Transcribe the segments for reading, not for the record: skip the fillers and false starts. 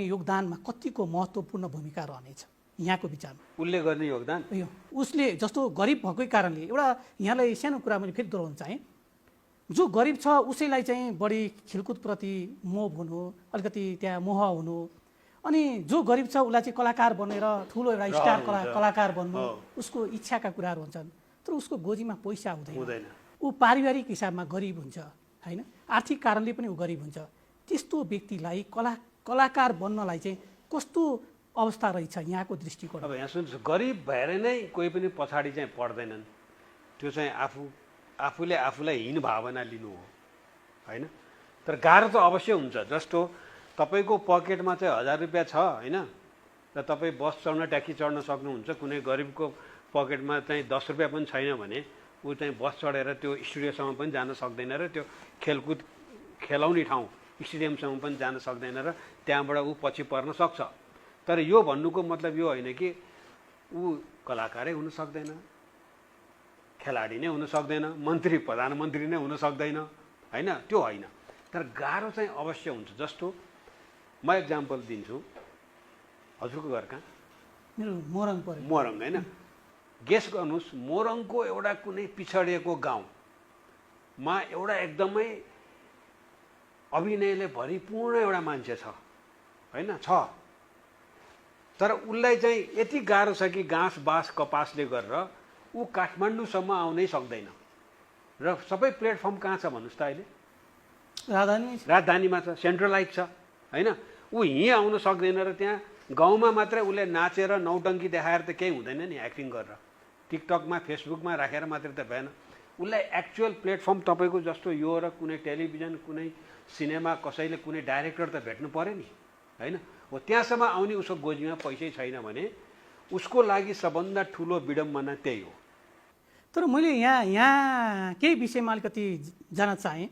योगदानमा कतिको महत्त्वपूर्ण भूमिका रहनेछ यहाँको विचारमा? उसले गर्ने योगदान उसले जस्तो गरिब भएकै कारणले एउटा यहाँलाई सानो कुरा मैले फेरि दोहोऱ्याउन चाहेँ, जो गरिब छ उसैलाई चाहिँ बढी खेलकुदप्रति मोह हुनु, अलिकति त्यहाँ मोह हुनु, अनि जो गरिब छ उसलाई चाहिँ कलाकार बनेर ठुलो एउटा स्टार कलाकार बन्नु उसको इच्छाका कुराहरू हुन्छन्। तर उसको गोजीमा पैसा हुँदैन, ऊ पारिवारिक हिसाबमा गरिब हुन्छ होइन, आर्थिक कारणले पनि ऊ गरिब हुन्छ। त्यस्तो व्यक्तिलाई कलाकार बन्नलाई चाहिँ कस्तो अवस्था रहेछ यहाँको दृष्टिकोण? अब यहाँ सुन्नुहोस्, गरिब भएर नै कोही पनि पछाडि चाहिँ पढ्दैनन्। त्यो चाहिँ आफूले आफूलाई हीन भावना लिनु हो होइन। तर गाह्रो त अवश्य हुन्छ। जस्तो तपाईँको पकेटमा चाहिँ 1000 रुपियाँ छ होइन, र तपाईँ बस चढ्न ट्याक्सी चढ्न सक्नुहुन्छ, कुनै गरिबको पकेटमा चाहिँ 10 रुपियाँ पनि छैन भने ऊ चाहिँ बस चढेर त्यो स्टुडियोसम्म पनि जान सक्दैन, र त्यो खेलकुद खेलाउने ठाउँ स्टेडियमसम्म पनि जान सक्दैन, र त्यहाँबाट ऊ पछि पर्न सक्छ। तर यो भन्नुको मतलब यो होइन कि ऊ कलाकारै हुन सक्दैन, खेलाडी नै हुन सक्दैन, मन्त्री प्रधानमन्त्री नै हुन सक्दैन होइन, त्यो होइन। तर गाह्रो चाहिँ अवश्य हुन्छ। जस्तो म एक्जाम्पल दिन्छु, हजुरको घर कहाँ? मेरो मोरङ पर्यो। मोरङ होइन, गेस गर्नुहोस्, मोरङको एउटा कुनै पिछडिएको गाउँमा एउटा एकदमै अभिनयले भरिपूर्ण एउटा मान्छे छ होइन, छ। तर उसलाई चाहिँ यति गाह्रो छ कि घाँस बाँस कपासले गरेर ऊ काठमाडौँसम्म आउनै सक्दैन। र सबै प्लेटफर्म कहाँ छ भन्नुहोस् त अहिले? राजधानीमा छ, सेन्ट्रलाइज छ होइन। ऊ यहीँ आउन सक्दैन, र त्यहाँ गाउँमा मात्रै उसले नाचेर नौटङ्की देखाएर त केही हुँदैन नि, एक्टिङ गरेर टिकटकमा फेसबुकमा राखेर मात्रै त भएन। उसलाई एक्चुअल प्लेटफर्म तपाईँको जस्तो यो र कुनै टेलिभिजन कुनै सिनेमा कसैले कुनै डाइरेक्टर त भेट्नु पऱ्यो नि होइन। हो त्यहाँसम्म आउने उसको गोजीमा पैसै छैन भने उसको लागि सबभन्दा ठुलो विडम्बना त्यही हो। तर मैले यहाँ केही विषयमा अलिकति जान्न चाहेँ।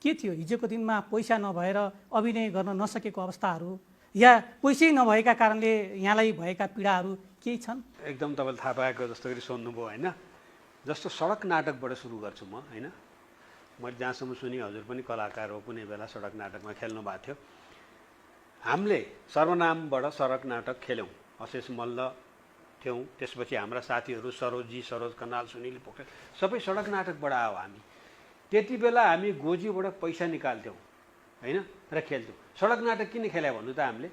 के थियो हिजोको दिनमा पैसा नभएर अभिनय गर्न नसकेको अवस्थाहरू या पैसै नभएका कारणले यहाँलाई भएका पीडाहरू केही छन्? एकदम तपाईँले थाहा पाएको जस्तो गरी सोध्नुभयो होइन। जस्तो सडक नाटकबाट सुरु गर्छु म होइन। मैले जहाँसम्म सुने हजुर पनि कलाकार हो, कुनै बेला सडक नाटकमा खेल्नु भएको थियो। हामीले सर्वनामबाट सडक नाटक खेल्यौँ, अशेष मल्ल थियौँ, त्यसपछि हाम्रा साथीहरू सरोज कनाल, सुनिल पोखरेल सबै सडक नाटकबाट आयो। हामी त्यति बेला हामी गोजीबाट पैसा निकाल्थ्यौँ होइन, र खेल्थ्यौँ। सडक नाटक किन खेल्यो भन्नु त हामीले?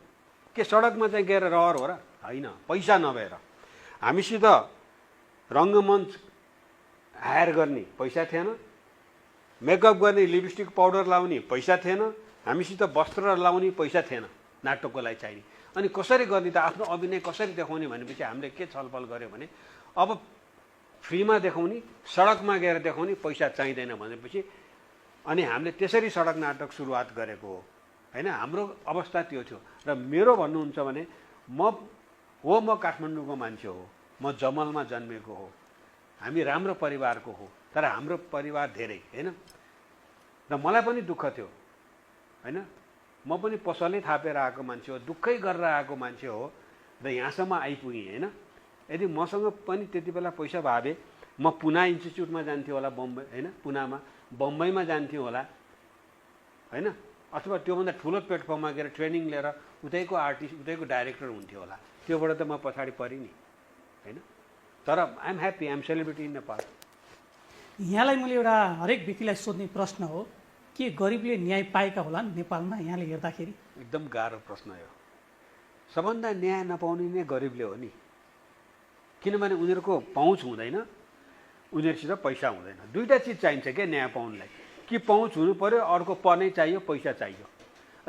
के सडकमा चाहिँ गएर रहर हो र? होइन, पैसा नभएर। हामीसित रङ्गमञ्च हायर गर्ने पैसा थिएन, मेकअप गर्ने लिपस्टिक पाउडर लाउने पैसा थिएन, हामीसित वस्त्र लाउने पैसा थिएन नाटकको लागि चाहिने। अनि कसरी गर्ने त, आफ्नो अभिनय कसरी देखाउने भनेपछि हामीले के छलफल गऱ्यो भने अब फ्रीमा देखाउने, सडकमा गएर देखाउने, पैसा चाहिँदैन भनेपछि अनि हामीले त्यसरी सडक नाटक सुरुवात गरेको हो होइन। हाम्रो अवस्था त्यो थियो। र मेरो भन्नुहुन्छ भने म काठमाडौँको मान्छे हो, म जमलमा जन्मेको हो, हामी राम्रो परिवारको हो, तर हाम्रो परिवार धेरै होइन। र मलाई पनि दुःख थियो होइन, म पनि पसलै थापेर आएको मान्छे हो, दुःखै गरेर आएको मान्छे हो, र यहाँसम्म आइपुगेँ होइन। यदि मसँग पनि त्यति बेला पैसा भए म पुना इन्स्टिच्युटमा जान्थेँ होला, बम्बई होइन, पुनामा बम्बईमा जान्थ्यौँ होला होइन, अथवा त्योभन्दा ठुलो प्लेटफर्ममा गएर ट्रेनिङ लिएर उतैको आर्टिस्ट उतैको डाइरेक्टर हुन्थ्यो होला। त्योबाट त म पछाडि परेँ नि होइन। तर I'm happy, I'm celebrity in Nepal. यहाँलाई मैले एउटा हरेक व्यक्तिलाई सोध्ने प्रश्न हो, के गरिबले न्याय पाएका होलान् नेपालमा यहाँले हेर्दाखेरि? एकदम गाह्रो प्रश्न हो। सबभन्दा न्याय नपाउने नै गरिबले हो नि, किनभने उनीहरूको पहुँच हुँदैन, उनीहरूसित पैसा हुँदैन। दुईवटा चिज चाहिन्छ क्या न्याय पाउनलाई, कि पहुँच हुनु पऱ्यो, अर्को पढ्नै चाहियो, पैसा चाहियो।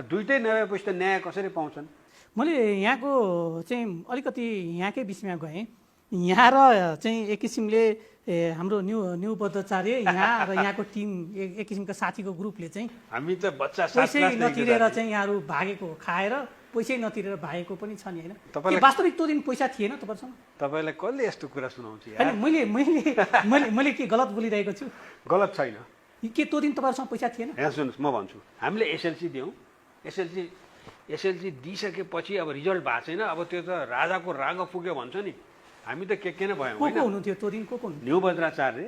दुइटै नभएपछि त न्याय कसरी पाउँछन्? मैले यहाँको चाहिँ अलिकति यहाँकै विषयमा गएँ। यहाँ र चाहिँ एक किसिमले हाम्रो न्यू बद्धाचार्य यहाँ र यहाँको टिम एक किसिमको साथीको ग्रुपले चाहिँ हामी त बच्चा पैसै नतिरेर चाहिँ यहाँहरू भागेको, खाएर पैसै नतिरेर भागेको पनि छ नि होइन। वास्तविक त्यो दिन पैसा थिएन तपाईँसँग? तपाईँलाई कसले यस्तो कुरा सुनाउँछ? मैले के गलत बोलिरहेको छु? गलत छैन। के त्यो दिन तपाईँहरूसँग पैसा थिएन? यहाँ सुन्नुहोस्, म भन्छु, हामीले एसएलसी दियौँ, एसएलसी दिइसकेपछि अब रिजल्ट भएको छैन, अब त्यो त राजाको राग पुग्यो भन्छ नि, हामी त के नै भयौँ। को हुनुहुन्थ्यो त्यो दिन? को हुनुहुन्थ्यो? न्यू बज्राचार्य,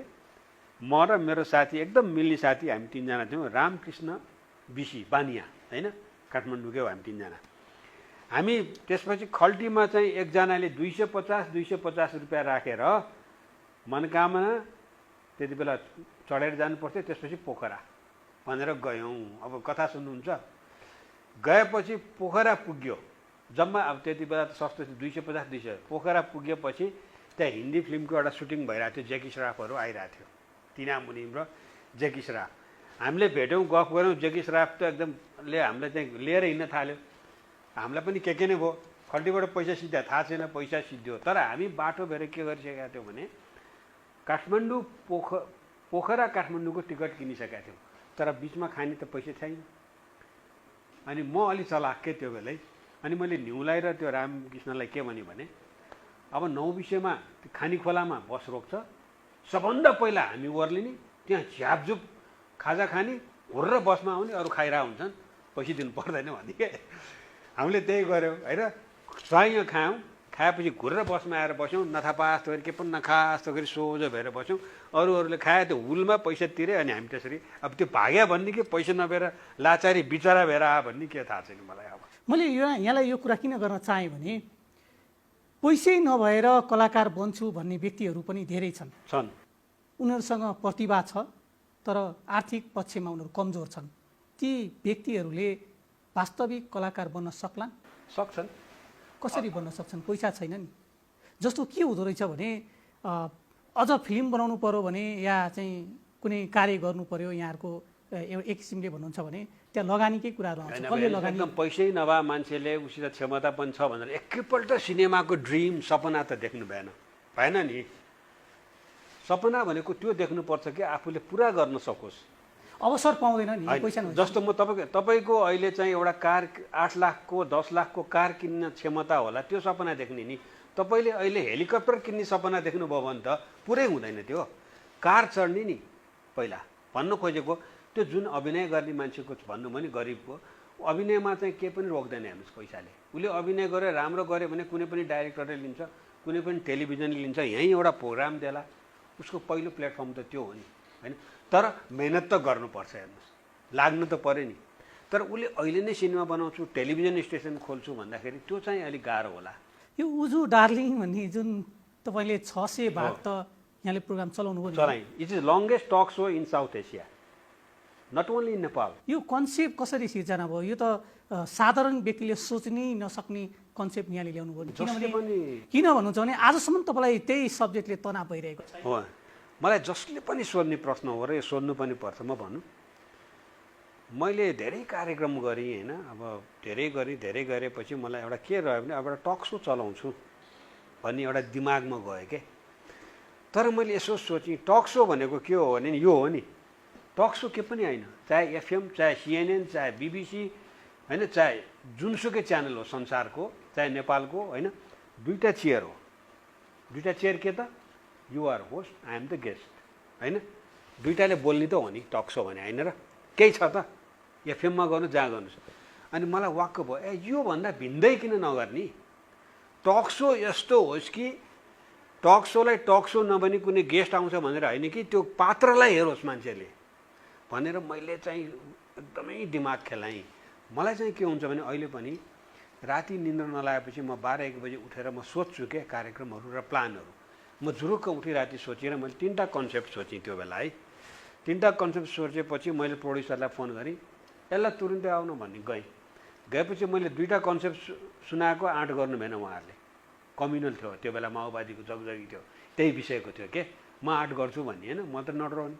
म र मेरो साथी, एकदम मिल्ने साथी, हामी तिनजना थियौँ। रामकृष्ण बिसी बानिया होइन, काठमाडौँकै हो हामी तिनजना। हामी त्यसपछि खल्टीमा चाहिँ एकजनाले 250 रुपियाँ राखेर मनोकामना त्यति बेला चढेर जानुपर्थ्यो, त्यसपछि पोखरा भनेर गयौँ। अब कथा सुन्नुहुन्छ। गएपछि पोखरा पुग्यो, जम्मा अब त्यति बेला त सस्तो थियो 250-200। पोखरा पुगेपछि त्यहाँ हिन्दी फिल्मको एउटा सुटिङ भइरहेको थियो, जेकी श्राफहरू आइरहेको थियो, तिना मुनिम र जेकी श्राफ। हामीले भेट्यौँ, गफ गऱ्यौँ। जेकी श्राफ त एकदमले हामीलाई चाहिँ लिएर हिँड्न थाल्यो। हामीलाई पनि के नै भयो, खल्टीबाट पैसा सिद्ध्या थाहा छैन, पैसा सिद्धियो। तर हामी बाटो भएर के गरिसकेका थियौँ भने काठमाडौँ पोखरा काठमाडौँको टिकट किनिसकेका थियौँ, तर बिचमा खाने त पैसा छैन। अनि म अलि चलाकै त्यो बेलै, अनि मैले न्युलाई र त्यो रामकृष्णलाई के भने अब 9 विषयमा खानी खोलामा बस रोक्छ, सबभन्दा पहिला हामी ओर्लिने, त्यहाँ झ्यापझुप खाजा खाने, हुर्र बसमा आउने, अरू खाइरहेको हुन्छन्, पैसा दिनु पर्दैन भने के। हामीले त्यही गऱ्यौँ होइन। स्वाइँ खायौँ, खाएपछि घुरेर बसमा आएर बस्यौँ, नथापास गरी के पनि नखास गरी सोझो भएर बस्यौँ। अरूहरूले खाए त्यो हुलमा पैसा तिरे, अनि हामी त्यसरी अब त्यो भाग्या भन्ने कि पैसा नभएर लाचारी बिचरा भएर आयो भन्ने के थाहा छैन मलाई। अब मैले यहाँलाई यो कुरा किन गर्न चाहेँ भने पैसै नभएर कलाकार बन्छु भन्ने व्यक्तिहरू पनि धेरै छन्। उनीहरूसँग प्रतिभा छ, तर आर्थिक पक्षमा उनीहरू कमजोर छन्। ती व्यक्तिहरूले वास्तविक कलाकार बन्न सक्छन्? कसरी बन्न सक्छन्? पैसा छैन नि। जस्तो के हुँदो रहेछ भने अझ फिल्म बनाउनु पर्यो भने या चाहिँ कुनै कार्य गर्नु पर्यो, यहाँहरूको एक किसिमले भन्नुहुन्छ भने त्यहाँ लगानीकै कुराहरू आउँछ। कसले लगानी? एकदम पैसै नभए मान्छेले उसित क्षमता पनि छ भनेर एकैपल्ट सिनेमाको ड्रिम सपना त देख्नु भएन नि। सपना भनेको त्यो देख्नुपर्छ कि आफूले पुरा गर्न सकोस्। अवसर पाउँदैन नि, पैसा नभए। जस्तो म तपाईँको अहिले चाहिँ एउटा कार 8 लाखको 10 लाखको कार किन्न क्षमता होला, त्यो सपना देख्ने नि। तपाईँले अहिले हेलिकप्टर किन्ने सपना देख्नुभयो भने त पुरै हुँदैन। त्यो कार चढ्ने नि पहिला भन्नु खोजेको। त्यो जुन अभिनय गर्ने मान्छेको भन्नु भने गरिबको अभिनयमा चाहिँ केही पनि रोक्दैन हेर्नुहोस् पैसाले। उसले अभिनय गरेर राम्रो गर्यो भने कुनै पनि डाइरेक्टरले लिन्छ, कुनै पनि टेलिभिजनले लिन्छ, यहीँ एउटा प्रोग्राम देला, उसको पहिलो प्लेटफर्म त त्यो हो नि होइन। तर मेहनत त गर्नुपर्छ हेर्नुहोस्, लाग्नु त पऱ्यो नि। तर उसले अहिले नै सिनेमा बनाउँछु, टेलिभिजन स्टेसन खोल्छु भन्दाखेरि त्यो चाहिँ अलिक गाह्रो होला। यो उजु डार्लिङ भन्ने जुन तपाईँले 600 भाग त यहाँले प्रोग्राम चलाउनु भयो। चलाएँ। It is longest talk show in South Asia, not only in Nepal. यो कन्सेप्ट कसरी सिर्जना भयो? यो त साधारण व्यक्तिले सोच्नै नसक्ने कन्सेप्ट यहाँले ल्याउनु भयो। किन भन्नुहुन्छ भने आजसम्म तपाईँलाई त्यही सब्जेक्टले तनाव भइरहेको छ। हो, मलाई जसले पनि सोध्ने प्रश्न हो र यो सोध्नु पनि पर्छ। म भन्नु, मैले धेरै कार्यक्रम गरेँ होइन। अब धेरै गरेपछि मलाई एउटा के रह्यो भने अब एउटा टक सो चलाउँछु भन्ने एउटा दिमागमा गयो के। तर मैले यसो सोचेँ, टक सो भनेको के हो भने यो हो नि, टक सो के पनि होइन। चाहे एफएम, चाहे CNN, चाहे BBC होइन, चाहे जुनसुकै च्यानल हो संसारको, चाहे नेपालको होइन, दुईवटा चेयर हो। दुईवटा चेयर के त, you are host, I am the guest होइन। दुईवटाले बोल्ने त हो नि टक सो भने होइन र। केही छ त एफएममा गर्नु, जहाँ गर्नुहोस्। अनि मलाई वाक्क भयो, योभन्दा भिन्दै किन नगर्ने? टक सो यस्तो होस् कि टक सोलाई टक सो नभनी कुनै गेस्ट आउँछ भनेर होइन कि त्यो पात्रलाई हेरोस् मान्छेले भनेर मैले चाहिँ एकदमै दिमाग खेलाएँ। मलाई चाहिँ के हुन्छ भने अहिले पनि राति निन्द्रा नलागेपछि म 12-1 बजे उठेर म सोध्छु के कार्यक्रमहरू र प्लानहरू। म जुरुक्क उठी राति सोचेर मैले 3टा कन्सेप्ट सोचेँ त्यो बेला है। 3टा कन्सेप्ट सोचेपछि मैले प्रोड्युसरलाई फोन गरेँ, यसलाई तुरुन्तै आउनु भन्ने गएपछि मैले 2टा कन्सेप्ट सुनाएको, 8 गर्नु भएन उहाँहरूले। कम्युनल थियो त्यो बेला, माओवादीको जगजगी थियो, त्यही विषयको थियो के। म 8 गर्छु भन्ने होइन, म त नडराउने।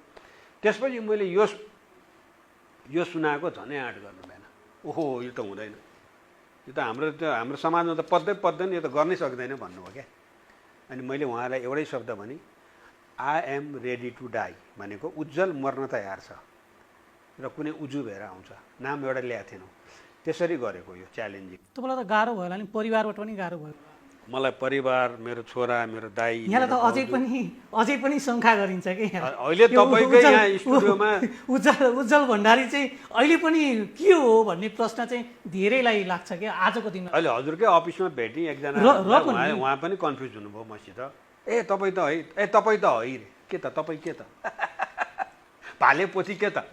त्यसपछि मैले यो सुनाएको झनै 8 गर्नु भएन। ओहो यो त हुँदैन, यो त हाम्रो समाजमा त पत्दैन, यो त गर्नै सक्दैन भन्नुभयो क्या। अनि मैले उहाँलाई एउटै शब्द भने, I am ready to die भनेको उज्जवल मर्न तयार छ र कुनै उजु भएर आउँछ, नाम एउटा ल्याएको थिएनौँ। त्यसरी गरेको यो च्यालेन्जिङ। तपाईँलाई त गाह्रो भयो होला नि, परिवारबाट पनि गाह्रो भयो? मलाई परिवार, मेरो छोरा, मेरो दाइ, यहाँलाई त अझै पनि शङ्का गरिन्छ कि अहिले तपाईँकै यहाँ स्टुडियोमा उज्जवल भण्डारी चाहिँ अहिले पनि के हो भन्ने प्रश्न चाहिँ धेरैलाई लाग्छ कि आजको दिनमा। अहिले हजुरकै अफिसमा भेटेँ एकजना, उहाँ पनि कन्फ्युज हुनुभयो मसित। तपाईँ त है, तपाईँ त है रे, के त तपाईँ के त भाले पोथी के त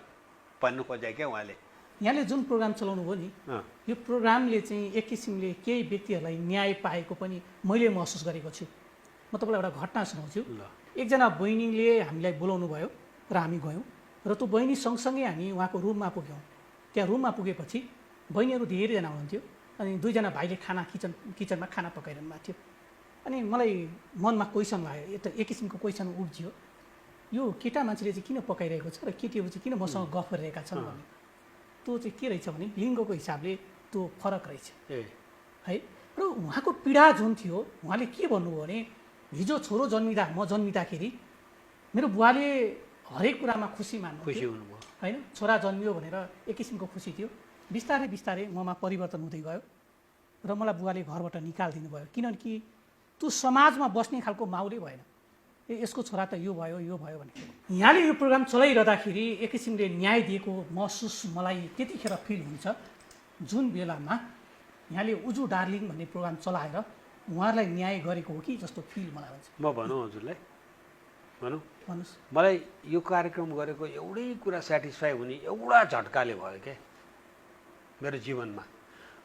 भन्नु खोजे क्या उहाँले। यहाँले जुन प्रोग्राम चलाउनु भयो नि अँ, यो प्रोग्रामले चाहिँ एक किसिमले केही व्यक्तिहरूलाई न्याय पाएको पनि मैले महसुस गरेको छु। म तपाईँलाई एउटा घटना सुनाउँछु। ल एकजना बहिनीले हामीलाई बोलाउनु भयो र हामी गयौँ र त्यो बहिनी सँगसँगै हामी उहाँको रुममा पुग्यौँ। त्यहाँ रुममा पुगेपछि बहिनीहरू धेरैजना हुनुहुन्थ्यो अनि दुईजना भाइले किचनमा खाना पकाइरहनु भएको थियो। अनि मलाई मनमा क्वेसन लाग्यो, यो त एक किसिमको क्वेसन उब्जियो, यो केटा मान्छेले चाहिँ किन पकाइरहेको छ र केटीहरू चाहिँ किन मसँग गफ गरिरहेका छन् भन्ने। त्यो चाहिँ के रहेछ भने लिङ्गको हिसाबले त्यो फरक रहेछ है। र उहाँको पीडा जुन थियो, उहाँले के भन्नुभयो भने हिजो छोरो म जन्मिँदाखेरि मेरो बुवाले हरेक कुरामा खुसी मान्नुहुन्थ्यो हुनुभयो होइन, छोरा जन्मियो भनेर एक किसिमको खुसी थियो। बिस्तारै बिस्तारै ममा परिवर्तन हुँदै गयो र मलाई बुवाले घरबाट निकालिदिनु भयो, किनकि त्यो समाजमा बस्ने खालको माहौलै भएन। यसको छोरा त यो भयो भने। यहाँले यो प्रोग्राम चलाइरहँदाखेरि एक किसिमले न्याय दिएको महसुस मलाई त्यतिखेर फिल हुन्छ जुन बेलामा यहाँले उजु डार्लिङ भन्ने प्रोग्राम चलाएर उहाँहरूलाई न्याय गरेको हो कि जस्तो फिल मलाई हुन्छ। म भनौँ हजुरलाई, भन्नुहोस्। मलाई यो कार्यक्रम गरेको एउटै कुरा सेटिस्फाई हुने एउटा झट्काले भयो क्या मेरो जीवनमा।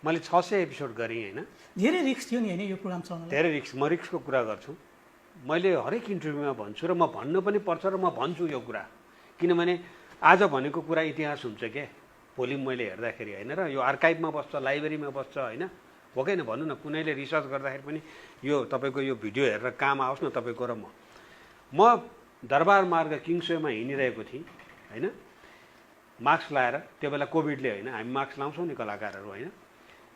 मैले 600 एपिसोड गरेँ होइन, धेरै रिस्क थियो नि होइन यो प्रोग्राम चलाउन। धेरै रिस्क। म रिस्कको कुरा गर्छु, मैले हरेक इन्टरभ्यूमा भन्छु र म भन्नु पनि पर्छ र म भन्छु यो कुरा, किनभने आज भनेको कुरा इतिहास हुन्छ क्या भोलि मैले हेर्दाखेरि होइन। र यो आर्काइभमा बस्छ, लाइब्रेरीमा बस्छ होइन, हो कि होइन भन्नु न। कुनैले रिसर्च गर्दाखेरि पनि यो तपाईँको यो भिडियो हेरेर काम आओस् न तपाईँको र म दरबार मार्ग किङसवेमा हिँडिरहेको थिएँ होइन, मास्क लाएर। त्यो बेला कोभिडले होइन, हामी मास्क लाउँछौँ नि कलाकारहरू होइन।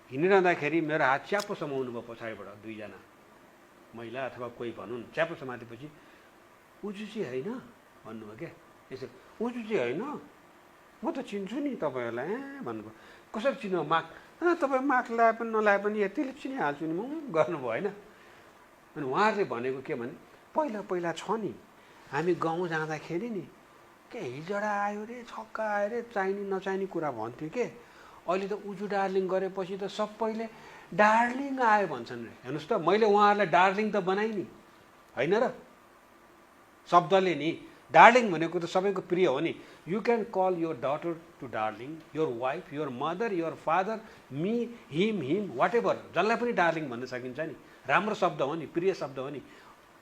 हिँडिरहँदाखेरि मेरो हात च्याप्पो समाउनु भयो पछाडिबाट दुईजना महिला अथवा कोही भनौँ न, च्याप्पो समातेपछि उजु चाहिँ होइन भन्नुभयो क्या। यसरी उजु चाहिँ होइन, म त चिन्छु नि तपाईँहरूलाई भन्नुभयो। कसरी चिन्नु मास्क? तपाईँ मास्क लगाए पनि नलाए पनि यतिले चिनिहाल्छु नि म गर्नुभयो होइन। अनि उहाँहरूले भनेको के भने पहिला पहिला छ नि, हामी गाउँ जाँदाखेरि नि के हिजडा आयो रे, छक्का आयो रे, चाहिने नचाहिने कुरा भन्थ्यो के। अहिले त उजु डार्लिङ गरेपछि त सबैले डार्लिङ आयो भन्छन् रे। हेर्नुहोस् त, मैले उहाँहरूलाई डार्लिङ त बनाएँ नि होइन र, शब्दले नि। डार्लिङ भनेको त सबैको प्रिय हो नि। You can call your daughter to darling, your wife, your mother, your father, me, him whatever, जसलाई पनि डार्लिङ भन्न सकिन्छ नि। राम्रो शब्द हो नि, प्रिय शब्द हो नि।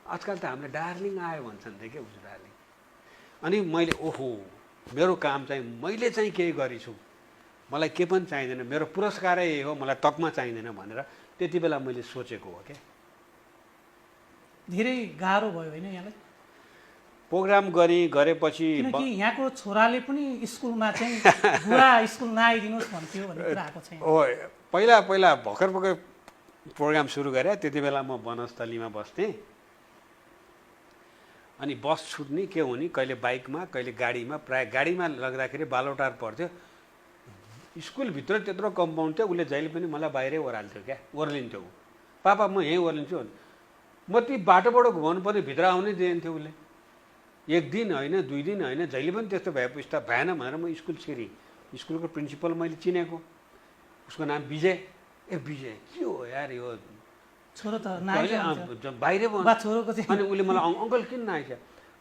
आजकल त हामीले डार्लिङ आयो भन्छन् थियो क्या उजु डार्लिङ। अनि मैले ओहो मेरो काम चाहिँ मैले चाहिँ केही गरेछु, मलाई के पनि चाहिँदैन, मेरो पुरस्कारै यही हो, मलाई तकमा चाहिँदैन भनेर त्यति बेला मैले सोचेको हो क्या। धेरै गाह्रो भयो होइन यहाँलाई प्रोग्राम गरेपछि? किनकि यहाँको छोराले पनि स्कुलमा चाहिँ बुवा स्कुल नआइदिनुहोस् भन्थ्यो भन्ने कुरा आएको छैन। हो, पहिला भर्खर प्रोग्राम सुरु गरेँ त्यति बेला म वनस्थलीमा बस्थेँ। अनि बस छुट्ने के हुने, कहिले बाइकमा कहिले गाडीमा, प्राय गाडीमा लग्दाखेरि बालोटार पर्थ्यो। स्कुलभित्र त्यत्रो कम्पाउन्ड थियो, उसले जहिले पनि मलाई बाहिरै ओह्राल्थ्यो क्या, ओर्लिन्थ्यो। पापा म यहीँ ओर्लिन्छु, म ती बाटोबाट घुमाउनु पर्ने भित्र आउनै दिन्थ्यो उसले। एक दिन होइन, 2 दिन होइन, जहिले पनि त्यस्तो भएपछि त भएन भनेर म स्कुल छिरेँ। स्कुलको प्रिन्सिपल मैले चिनेको, उसको नाम विजय। विजय के हो यार यो छोरो त बाहिरै छोरोको चाहिँ। अनि उसले मलाई अङ्कल किन नआइछ?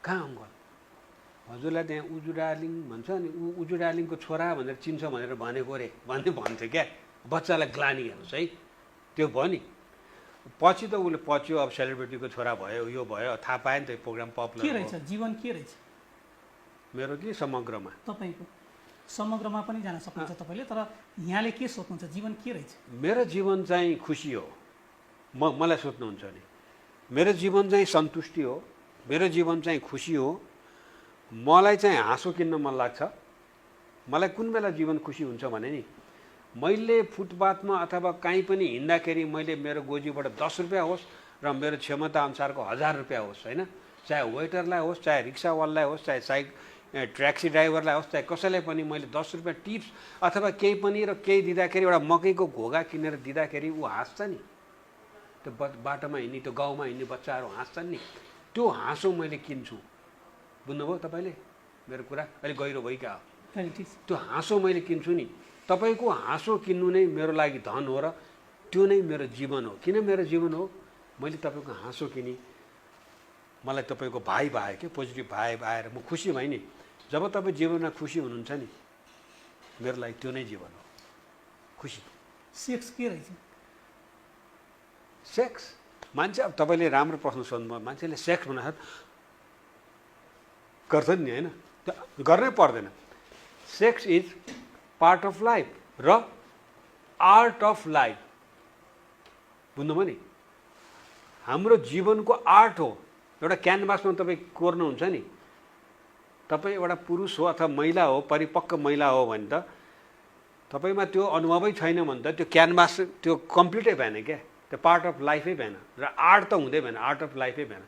कहाँ अङ्कल? हजुरलाई त्यहाँ उजु डार्लिङ भन्छ नि, उजु डार्लिङको छोरा भनेर चिन्छ भनेर भनेको रे भन्थ्यो क्या। बच्चालाई ग्लानी हेर्नुहोस् है, त्यो भयो नि। पछि त उसले पच्यो, अब सेलिब्रिटीको छोरा भयो, यो भयो, थाहा पायो नि त प्रोग्राम पपुलर। के रहेछ जीवन, के रहेछ मेरो कि समग्रमा? तपाईँको समग्रमा पनि जान सक्नुहुन्छ तपाईँले, तर यहाँले के सोच्नुहुन्छ जीवन के रहेछ? मेरो जीवन चाहिँ खुसी हो। मलाई सोध्नुहुन्छ नि, मेरो जीवन चाहिँ सन्तुष्टि हो, मेरो जीवन चाहिँ खुसी हो। मलाई चाहिँ हाँसो किन्न मन लाग्छ। मलाई कुन बेला जीवन खुसी हुन्छ भने नि, मैले फुटपाथमा अथवा कहीँ पनि हिँड्दाखेरि मैले मेरो गोजीबाट 10 रुपियाँ होस् र मेरो क्षमता अनुसारको 1000 रुपियाँ होस् होइन, चाहे वेटरलाई होस्, चाहे रिक्सावालालाई होस्, चाहे ट्याक्सी ड्राइभरलाई होस्, चाहे कसैलाई पनि मैले 10 रुपियाँ टिप्स अथवा केही पनि र केही दिँदाखेरि, एउटा मकैको घोगा किनेर दिँदाखेरि ऊ हाँस्छ नि। त्यो बाटोमा हिँड्ने, त्यो गाउँमा हिँड्ने बच्चाहरू हाँस्छन् नि, त्यो हाँसो मैले किन्छु। बुझ्नुभयो तपाईँले मेरो कुरा? अहिले गहिरो भइका हो। त्यो हाँसो मैले किन्छु नि। तपाईँको हाँसो किन्नु नै मेरो लागि धन हो र त्यो नै मेरो जीवन हो। किन मेरो जीवन हो? मैले तपाईँको हाँसो किनेँ, मलाई तपाईँको भाइ आयो कि पोजिटिभ भाइ आएर म खुसी भएँ नि। जब तपाईँ जीवनमा खुसी हुनुहुन्छ नि, मेरो लागि त्यो नै जीवन हो, खुसी। सेक्स के रहेछ? सेक्स मान्छे, अब तपाईँले राम्रो प्रश्न सोध्नुभयो। मान्छेले सेक्स भनेर गर्छन् नि, होइन? त्यो गर्नै पर्दैन। Sex is part of life र आर्ट अफ लाइफ, बुझ्नुभयो नि? हाम्रो जीवनको आर्ट हो। एउटा क्यानभासमा तपाईँ कोर्नुहुन्छ नि, तपाईँ एउटा पुरुष हो अथवा महिला हो, परिपक्व महिला हो भने त तपाईँमा त्यो अनुभवै छैन भने त त्यो क्यानभास त्यो कम्प्लिटै भएन क्या, त्यो पार्ट अफ लाइफै भएन र आर्ट त हुँदै भएन, आर्ट अफ लाइफै भएन।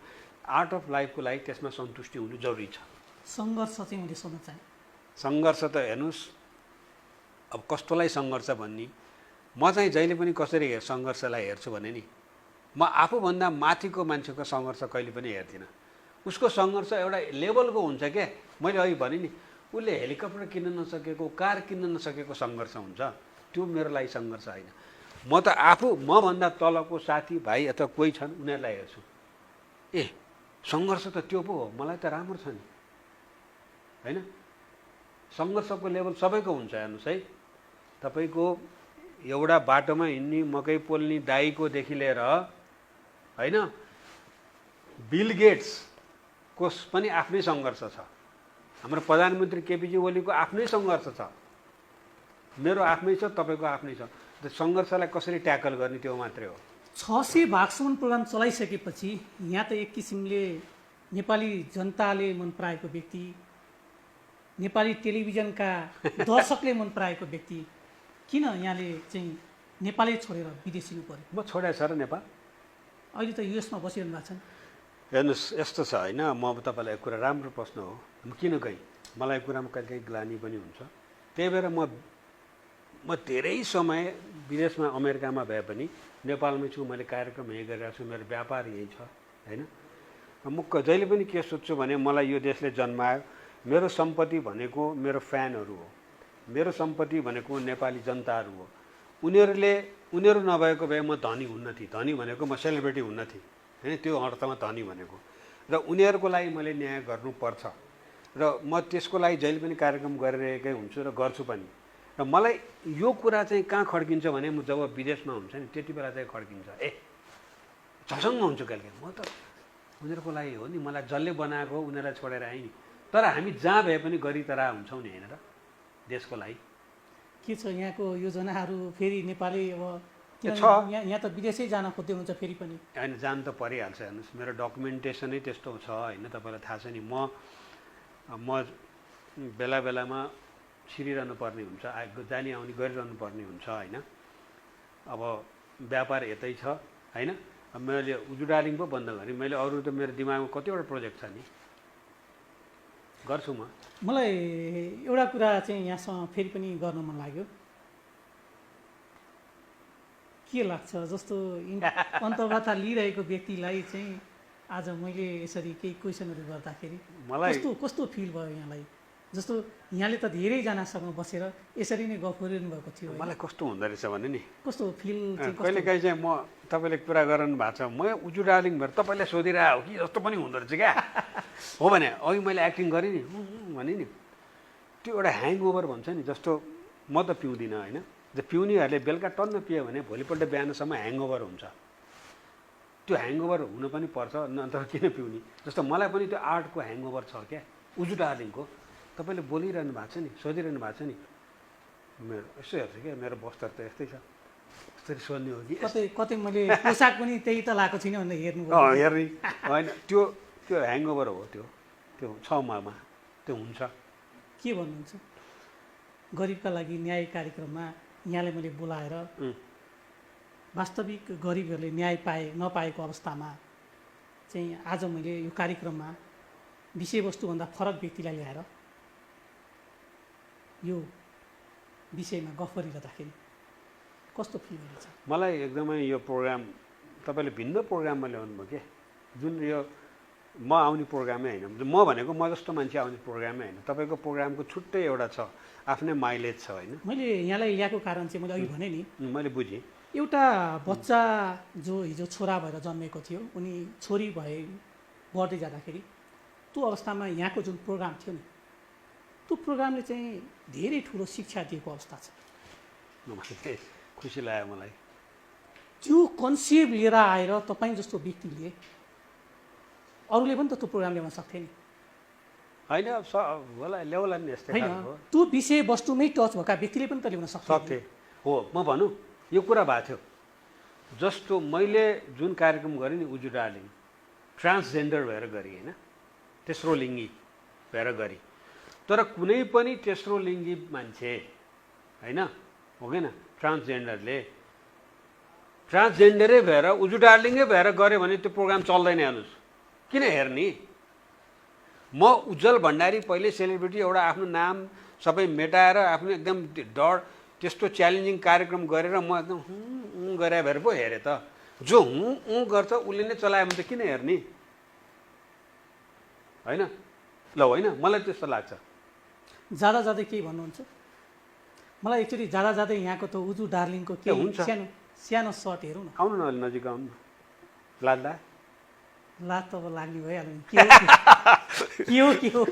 आर्ट अफ लाइफको लागि त्यसमा सन्तुष्टि हुनु जरुरी छ। सङ्घर्ष चाहिँ मैले सोध्न चाहेँ। सङ्घर्ष त हेर्नुहोस्, अब कस्तोलाई सङ्घर्ष भन्ने, म चाहिँ जहिले पनि कसरी सङ्घर्षलाई हेर्छु भने नि, म आफूभन्दा माथिको मान्छेको सङ्घर्ष कहिले पनि हेर्दिनँ। उसको सङ्घर्ष एउटा लेभलको हुन्छ क्या। मैले अघि भने नि, उसले हेलिकप्टर किन्न नसकेको, कार किन्न नसकेको सङ्घर्ष हुन्छ, त्यो मेरो लागि सङ्घर्ष होइन। म त आफू मभन्दा तलको साथी भाइ अथवा कोही छन् उनीहरूलाई हेर्छु, ए सङ्घर्ष त त्यो पो हो, मलाई त राम्रो छ नि, होइन? सङ्घर्षको लेभल सबैको हुन्छ। हेर्नुहोस् है, तपाईँको एउटा बाटोमा हिँड्ने मकै पोल्ने दाइकोदेखि लिएर, होइन, बिल गेट्सको पनि आफ्नै सङ्घर्ष छ। हाम्रो प्रधानमन्त्री केपीजी ओलीको आफ्नै सङ्घर्ष छ, मेरो आफ्नै छ, तपाईँको आफ्नै छ। त्यो सङ्घर्षलाई कसरी ट्याकल गर्ने त्यो मात्रै हो। 600 भागसम्म प्रोग्राम चलाइसकेपछि यहाँ त एक किसिमले नेपाली जनताले मन पराएको व्यक्ति, नेपाली टेलिभिजनका दर्शकले मन पराएको व्यक्ति किन यहाँले चाहिँ नेपालै छोडेर विदेशिनु पर्यो? म छोडेको छ र नेपाल, अहिले त युएसमा बसिरहनु भएको छ नि। हेर्नुहोस् यस्तो छ, होइन? म तपाईँलाई एक कुरा, राम्रो प्रश्न हो। म किन गएँ, मलाई कुरामा कहिलेकाहीँ ग्लानि पनि हुन्छ। त्यही भएर म धेरै समय विदेशमा अमेरिकामा भए पनि नेपालमै छु, मैले कार्यक्रम यहीँ गरिरहेको छु, मेरो व्यापार यहीँ छ, होइन? म जहिले पनि के सोध्छु भने मलाई यो देशले जन्मायो, मेरो सम्पत्ति भनेको मेरो फ्यानहरू हो, मेरो सम्पत्ति भनेको नेपाली जनताहरू हो। उनीहरू नभएको भए म धनी हुन्न थिएँ। धनी भनेको म सेलिब्रिटी हुन्न थिएँ, होइन? त्यो अर्थमा धनी भनेको। र उनीहरूको लागि मैले न्याय गर्नुपर्छ र म त्यसको लागि जहिले पनि कार्यक्रम गरिरहेकै हुन्छु र गर्छु पनि। र मलाई यो कुरा चाहिँ कहाँ खड्किन्छ भने म जब विदेशमा हुन्छ नि त्यति बेला चाहिँ खड्किन्छ। झसङ्ग हुन्छु कहिले, म त उनीहरूको लागि हो नि, मलाई जसले बनाएको उनीहरूलाई छोडेर आएँ नि। तर हामी जहाँ भए पनि गरितरा हुन्छौँ नि, होइन र? देशको लागि के छ यहाँको योजनाहरू? फेरि नेपाली अब छ, यहाँ त विदेशै जान खोज्दै हुन्छ फेरि पनि, होइन? जान त परिहाल्छ। हेर्नुहोस्, मेरो डकुमेन्टेसनै त्यस्तो छ, होइन? तपाईँलाई थाहा छ नि, म बेला बेलामा छिरिरहनु पर्ने हुन्छ, जाने आउने गरिरहनु पर्ने हुन्छ, होइन? अब व्यापार यतै छ, होइन? अब मैले उजुडालिङ पो बन्द गरेँ, मैले अरू त मेरो दिमागमा कतिवटा प्रोजेक्ट छ नि, गर्छु म। मलाई एउटा कुरा चाहिँ यहाँसँग फेरि पनि गर्न मन लाग्यो। के लाग्छ, जस्तो अन्तर्वार्ता लिइरहेको व्यक्तिलाई चाहिँ आज मैले यसरी केही क्वेसनहरू गर्दाखेरि कस्तो फिल भयो यहाँलाई? जस्तो यहाँले त धेरैजनासँग बसेर यसरी नै गफ गरिरहनु भएको थियो। मलाई कस्तो हुँदो रहेछ भने नि, कस्तो फिल? कहिलेकाहीँ चाहिँ म तपाईँले कुरा गराउनु भएको छ, म उजुडालिङ भएर तपाईँलाई सोधिरहेको हो कि जस्तो पनि हुँदो रहेछ क्या। हो भने अघि मैले एक्टिङ गरेँ नि भने नि, त्यो एउटा ह्याङओभर भन्छ नि, जस्तो म त पिउँदिनँ, होइन? पिउनेहरूले बेलुका टन्न पियो भने भोलिपल्ट बिहानसम्म ह्याङओभर हुन्छ। त्यो ह्याङओभर हुन पनि पर्छ, अन्त किन पिउने? जस्तो मलाई पनि त्यो आर्टको ह्याङओभर छ क्या, उजुडालिङको। तपाईँले बोलिरहनु भएको छ नि, सोधिरहनु भएको छ नि, मेरो यसो हेर्छु क्या, मेरो बस्तर त यस्तै छ, यसरी सोध्ने हो कि कतै मैले पोसाक पनि त्यही त लाएको छैन भनेर हेर्नु हेर्ने होइन? त्यो ह्याङओभर हो, त्यो छ ममा, त्यो हुन्छ। के भन्नुहुन्छ? गरिबका लागि न्याय कार्यक्रममा यहाँलाई मैले बोलाएर वास्तविक गरिबहरूले न्याय नपाएको अवस्थामा चाहिँ आज मैले यो कार्यक्रममा विषयवस्तुभन्दा फरक व्यक्तिलाई ल्याएर यो विषयमा गफ गरिरहँदाखेरि कस्तो फिल हुन्छ? मलाई एकदमै यो प्रोग्राम तपाईँले भिन्न प्रोग्राममा ल्याउनु भयो क्या, जुन यो म आउने प्रोग्रामै होइन। म भनेको म जस्तो मान्छे आउने प्रोग्रामै होइन, तपाईँको प्रोग्रामको छुट्टै एउटा छ, आफ्नै माइलेज छ, होइन? मैले यहाँलाई ल्याएको कारण चाहिँ मैले अघि भने नि, मैले बुझेँ। एउटा बच्चा जो हिजो छोरा भएर जन्मेको थियो, उनी छोरी भए बढ्दै जाँदाखेरि त्यो अवस्थामा यहाँको जुन प्रोग्राम थियो नि, त्यो प्रोग्रामले चाहिँ धेरै ठुलो शिक्षा दिएको अवस्था छ। मलाई खुसी लाग्यो मलाई। त्यो कन्सेप्ट लिएर आएर तपाईँ जस्तो व्यक्तिले अरूले पनि त त्यो प्रोग्राम ल्याउन सक्थे नि होइन? होला ल्याउला नि यस्तै होइन? खालको त्यो विषयवस्तुमै टच भएका व्यक्तिले पनि त ल्याउन सक्थे। हो, म भनौँ यो कुरा भएको थियो। जस्तो मैले जुन कार्यक्रम गरेँ नि उजु डार्लिङ, ट्रान्सजेन्डर भएर गरेँ होइन, तेस्रो लिङ्गी भएर गरेँ। तर कुनै पनि तेस्रो लिङ्गी मान्छे होइन हो कि न, ट्रान्सजेन्डरै भएर उजु डार्लिङै भएर गऱ्यो भने त्यो प्रोग्राम चल्दैन। हेर्नुहोस् किन हेर्ने? म उज्जवल भण्डारी पहिले सेलिब्रिटी एउटा आफ्नो नाम सबै मेटाएर आफ्नो एकदम डर त्यस्तो च्यालेन्जिङ कार्यक्रम गरेर म एकदम गरे भएर पो हेरेँ त। जो गर्छ उसले नै चलायो भने त किन हेर्ने होइन? ल होइन, मलाई त्यस्तो लाग्छ। जाँदा जाँदै केही भन्नुहुन्छ? मलाई एक्चुअली जाँदा जाँदै यहाँको त उजु डार्लिङको के सानो सानो सर्ट हेरौँ न। आउनु न अलि नजिक आउनु न। लाग्दा लाज त अब लाग्ने भइहाल्यो नि। के हो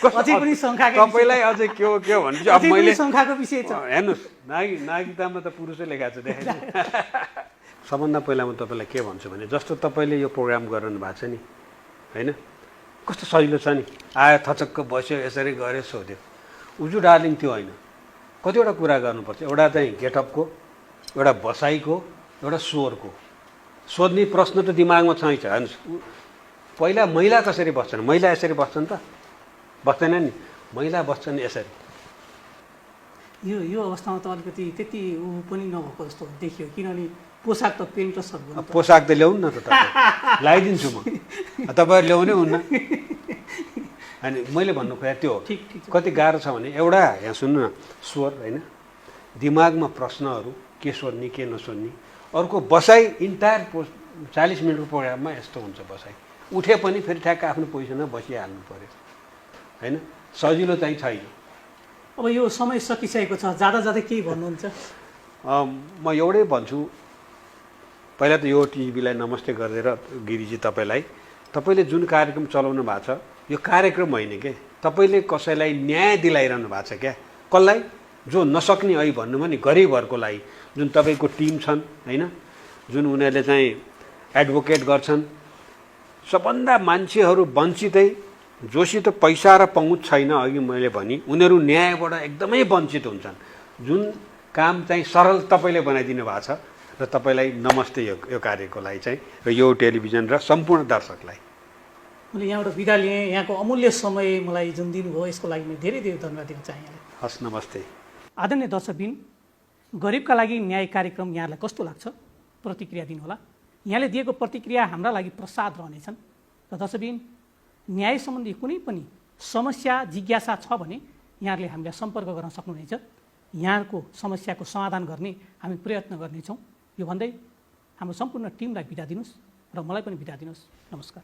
अझै पनि शङ्काको तपाईँलाई अझै के हो भने चाहिँ अब मैले शङ्काको विषय छ। हेर्नुहोस्, नागरिकतामा त पुरुषै लेखाएको छ, देखाइ। सबभन्दा पहिला म तपाईँलाई के भन्छु भने जस्तो तपाईँले यो प्रोग्राम गरिरहनु भएको छ नि होइन, कस्तो सजिलो छ नि। आयो थचक्क बस्यो यसरी गऱ्यो सोध्यो। उजु डार्लिङ त्यो होइन, कतिवटा कुरा गर्नुपर्छ। एउटा चाहिँ गेटअपको, एउटा बसाइको, एउटा स्वरको। सोध्ने प्रश्न त दिमागमा छ। हेर्नुहोस्, पहिला महिला कसरी बस्छन्? महिला यसरी बस्छन् त? बस्दैन नि। महिला बस्छन् यसरी। यो अवस्थामा त अलिकति त्यति ऊ पनि नभएको जस्तो देखियो, किनभने पोसाक त पेन्ट र सर्ट। पोसाक त ल्याउनु न त, तपाईँ लगाइदिन्छु म। तपाईँहरू ल्याउनै हुन्न। अनि मैले भन्नु खोजेँ त्यो कति गाह्रो छ भने एउटा यहाँ सुन्नु न, स्वर होइन, दिमागमा प्रश्नहरू के सोध्ने के नसोध्ने। अर्को बसाइ, इन्टायर 40 मिनटको प्रोग्राममा यस्तो हुन्छ बसाइ। उठे पनि फेरि ठ्याक्क आफ्नो पोजिसनमा बसिहाल्नु पऱ्यो होइन, सजिलो चाहिँ छैन। अब यो समय सकिसकेको छ, जाँदा जाँदै केही भन्नुहुन्छ? म एउटै भन्छु। पहिला त यो टिभीलाई नमस्ते गरिदिएर गिरिजी तपाईँले जुन कार्यक्रम चलाउनु भएको छ यो कार्यक्रम होइन के, तपाईँले कसैलाई न्याय दिलाइरहनु भएको छ क्या। कसलाई? जो नसक्ने अहिले भन्नुमा नि गरिबहरूको लागि जुन तपाईँको टिम छन् होइन, जुन उनीहरूले चाहिँ एडभोकेट गर्छन्। सबभन्दा मान्छेहरू वञ्चितै, जोसित पैसा र पहुँच छैन, अघि मैले भने उनीहरू न्यायबाट एकदमै वञ्चित हुन्छन्। जुन काम चाहिँ सरल तपाईँले बनाइदिनु भएको छ र तपाईँलाई नमस्ते यो कार्यको लागि चाहिँ, र यो टेलिभिजन र सम्पूर्ण दर्शकलाई मैले यहाँबाट बिदा लिएँ। यहाँको अमूल्य समय मलाई जुन दिनुभयो यसको लागि मैले धेरै धेरै धन्यवाद दिन चाहेँ यहाँलाई। हस्, नमस्ते। आदरणीय दर्शकबिन, गरिबका लागि न्याय कार्यक्रम यहाँलाई कस्तो लाग्छ? प्रतिक्रिया दिनुहोला। यहाँले दिएको प्रतिक्रिया हाम्रा लागि प्रसाद रहनेछन्। र दर्शकबिन, न्याय सम्बन्धी कुनै पनि समस्या जिज्ञासा छ भने यहाँहरूले हामीलाई सम्पर्क गर्न सक्नुहुनेछ। यहाँको समस्याको समाधान गर्ने हामी प्रयत्न गर्नेछौँ। यो भन्दै हाम्रो सम्पूर्ण टिमलाई बिदा दिनुहोस् र मलाई पनि बिदा दिनुहोस्। नमस्कार।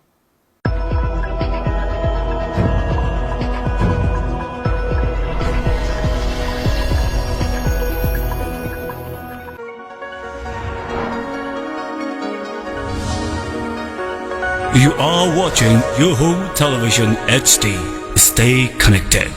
You are watching Yoho Television HD. Stay connected.